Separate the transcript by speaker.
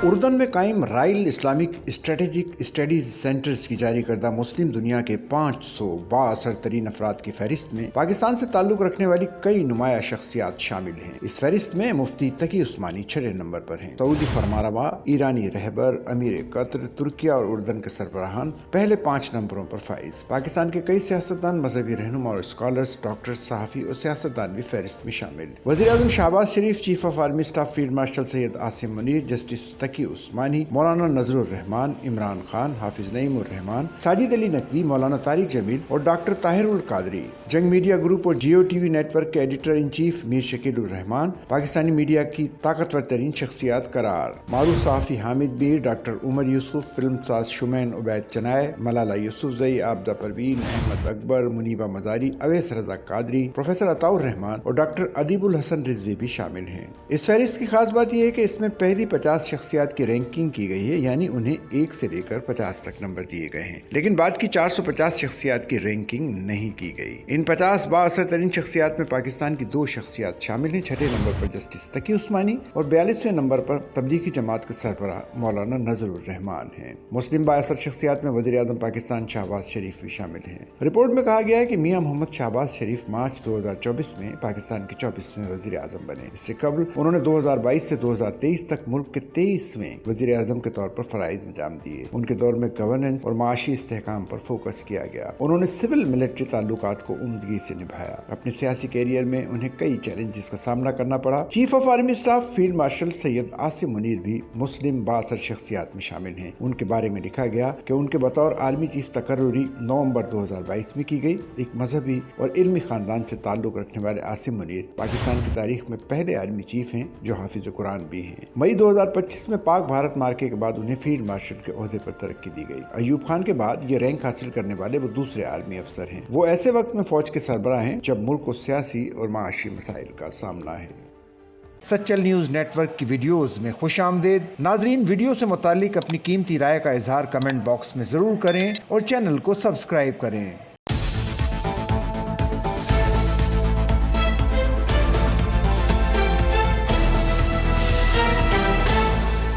Speaker 1: اردن میں قائم Royal Islamic strategic studies centres کی جاری کردہ مسلم دنیا کے 500 بااثر ترین افراد کی فہرست میں پاکستان سے تعلق رکھنے والی کئی نمایاں شخصیات شامل ہیں۔ اس فہرست میں مفتی تقی عثمانی 6 نمبر پر ہیں۔ سعودی فرمانروا، ایرانی رہبر، امیر قطر، ترکیہ اور اردن کے سربراہان پہلے 5 نمبروں پر فائز۔ پاکستان کے کئی سیاستدان، مذہبی رہنما اور اسکالرز، ڈاکٹرز، صحافی اور سیاستدان بھی فہرست میں شامل۔ وزیر اعظم Shehbaz Sharif, chief of army staff field marshal Syed Asim Munir, justice Taqi Usmani, Maulana Nazar الرحمان، عمران خان، حافظ نعیم الرحمان، ساجد علی نقوی، مولانا طارق جمیل اور ڈاکٹر طاہر القادری، جنگ میڈیا گروپ اور Geo T V network کے editor in chief Mir Shakil ur Rahman Pakistani media کی طاقتور ترین شخصیات قرار۔ معروف صحافی حامد بیر، ڈاکٹر عمر یوسف، فلم ساز شمین عبید چنائے، ملالہ یوسفزئی، عابدہ پروین، احمد اکبر، منیبہ مزاری، اویس رضا قادری، پروفیسر عطاء الرحمان اور ڈاکٹر ادیب الحسن رضوی بھی شامل ہیں۔ اس فہرست کی خاص بات یہ ہے کہ اس میں پہلی 50 شخصیات کی رینکنگ کی گئی ہے، یعنی انہیں 1 سے لے کر 50 تک نمبر دیے گئے ہیں، لیکن بعد کی 450 شخصیات کی رینکنگ نہیں کی گئی۔ ان 50 بااثر ترین شخصیات میں پاکستان کی 2 شخصیات شامل ہیں۔ 6 نمبر پر جسٹس تقی عثمانی اور 42ویں نمبر پر تبلیغی جماعت کے سربراہ مولانا نذر الرحمان ہیں۔ مسلم بااثر شخصیات میں وزیر اعظم پاکستان شہباز شریف بھی شامل ہیں۔ رپورٹ میں کہا گیا ہے کہ میاں محمد شہباز شریف مارچ 2024 میں پاکستان کے 24ویں وزیر اعظم بنے۔ اس سے قبل انہوں نے 2022 سے 2023 تک ملک کے 23ویں وزیر اعظم کے طور پر فرائض انجام دیے۔ ان کے دور میں گورننس اور معاشی استحکام پر فوکس کیا گیا۔ انہوں نے سول ملٹری تعلقات کو عمدگی سے نبھایا۔ اپنے سیاسی کیریئر میں انہیں کئی چیلنجز کا سامنا کرنا پڑا۔ Chief of army staff field marshal Syed Asim Munir بھی مسلم بااثر شخصیات میں شامل ہیں۔ ان کے بارے میں لکھا گیا کہ ان کے بطور آرمی چیف تقرری نومبر 2022 میں کی گئی۔ ایک مذہبی اور علمی خاندان سے تعلق رکھنے والے عاصم منیر پاکستان کی تاریخ میں پہلے آرمی چیف ہیں جو حافظ قرآن بھی ہیں۔ مئی 2025 میں پاک بھارت معرکے کے بعد انہیں فیلڈ مارشل کے عہدے پر ترقی دی گئی۔ ایوب خان کے بعد یہ رینک حاصل کرنے والے وہ دوسرے آرمی افسر ہیں۔ وہ ایسے وقت میں فوج کے سربراہ ہیں جب ملک کو سیاسی اور معاشی مسائل کا سامنا ہے۔
Speaker 2: سچل نیوز نیٹ ورک کی ویڈیوز میں خوش آمدید۔ ناظرین، ویڈیو سے متعلق اپنی قیمتی رائے کا اظہار کمنٹ باکس میں ضرور کریں اور چینل کو سبسکرائب کریں۔